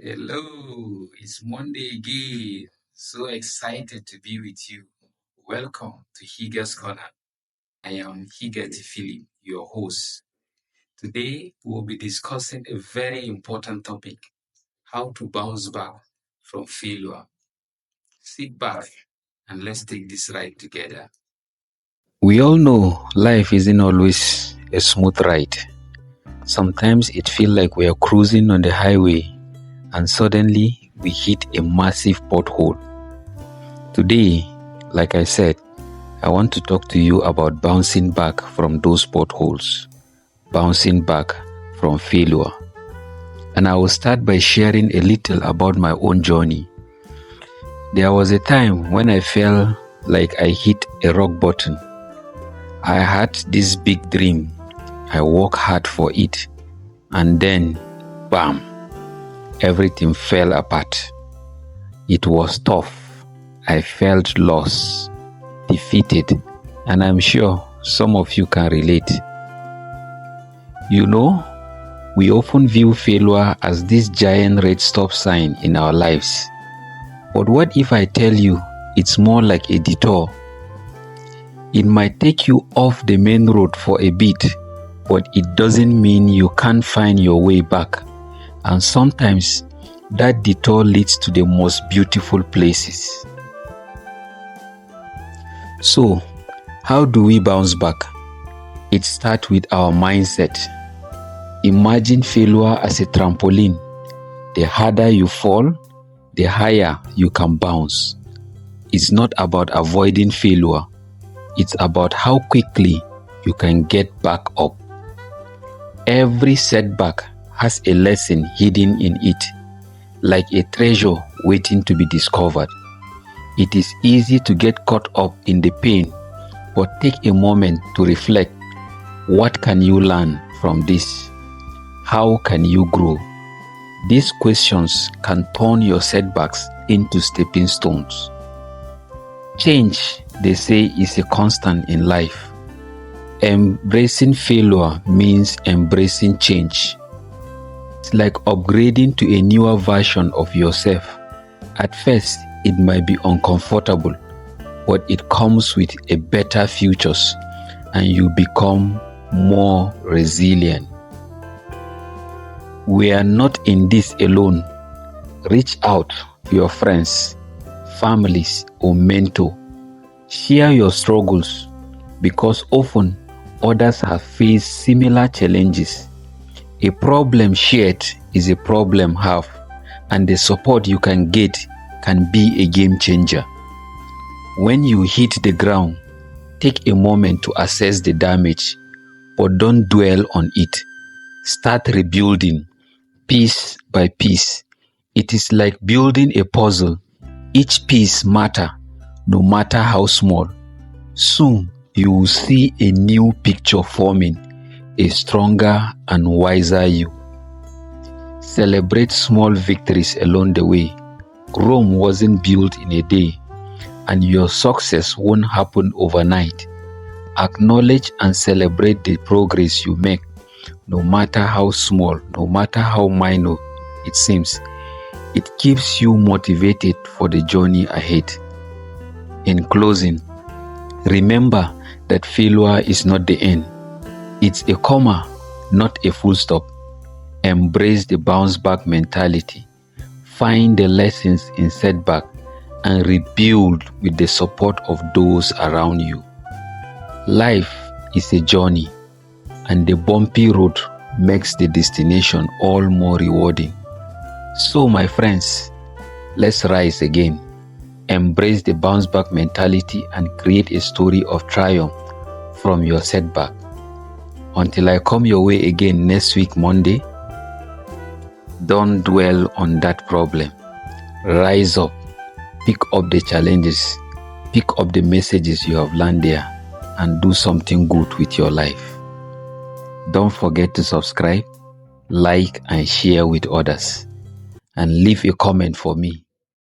Hello, it's Monday again. So excited to be with you. Welcome to Higa's Corner. I am Higa Philip, your host. Today, we'll be discussing a very important topic: how to bounce back from failure. Sit back and let's take this ride together. We all know life isn't always a smooth ride. Sometimes it feels like we are cruising on the highway and suddenly we hit a massive pothole. Today, like I said, I want to talk to you about bouncing back from those potholes, bouncing back from failure. And I will start by sharing a little about my own journey. There was a time when I felt like I hit a rock bottom. I had this big dream. I worked hard for it. And then, bam, everything fell apart. It was tough. I felt lost, defeated, and I'm sure some of you can relate. You know, we often view failure as this giant red stop sign in our lives. But what if I tell you it's more like a detour? It might take you off the main road for a bit, but it doesn't mean you can't find your way back. And sometimes that detour leads to the most beautiful places. So, how do we bounce back? It starts with our mindset. Imagine failure as a trampoline. The harder you fall, the higher you can bounce. It's not about avoiding failure. It's about how quickly you can get back up. Every setback has a lesson hidden in it, like a treasure waiting to be discovered. It is easy to get caught up in the pain, but take a moment to reflect. What can you learn from this? How can you grow? These questions can turn your setbacks into stepping stones. Change, they say, is a constant in life. Embracing failure means embracing change. It's like upgrading to a newer version of yourself. At first, it might be uncomfortable, but it comes with a better futures and you become more resilient. We are not in this alone. Reach out to your friends, families, or mentor. Share your struggles because often others have faced similar challenges. A problem shared is a problem halved, and the support you can get can be a game changer. When you hit the ground, take a moment to assess the damage, but don't dwell on it. Start rebuilding, piece by piece. It is like building a puzzle. Each piece matters, no matter how small. Soon, you will see a new picture forming, a stronger and wiser you. Celebrate small victories along the way. Rome wasn't built in a day, and your success won't happen overnight. Acknowledge and celebrate the progress you make, no matter how small, no matter how minor it seems. It keeps you motivated for the journey ahead. In closing, remember that failure is not the end. It's a comma, not a full stop. Embrace the bounce back mentality. Find the lessons in setback and rebuild with the support of those around you. Life is a journey, and the bumpy road makes the destination all more rewarding. So, my friends, let's rise again. Embrace the bounce back mentality and create a story of triumph from your setback. Until I come your way again next week, Monday, don't dwell on that problem. Rise up, pick up the challenges, pick up the messages you have learned there, and do something good with your life. Don't forget to subscribe, like, and share with others. And leave a comment for me.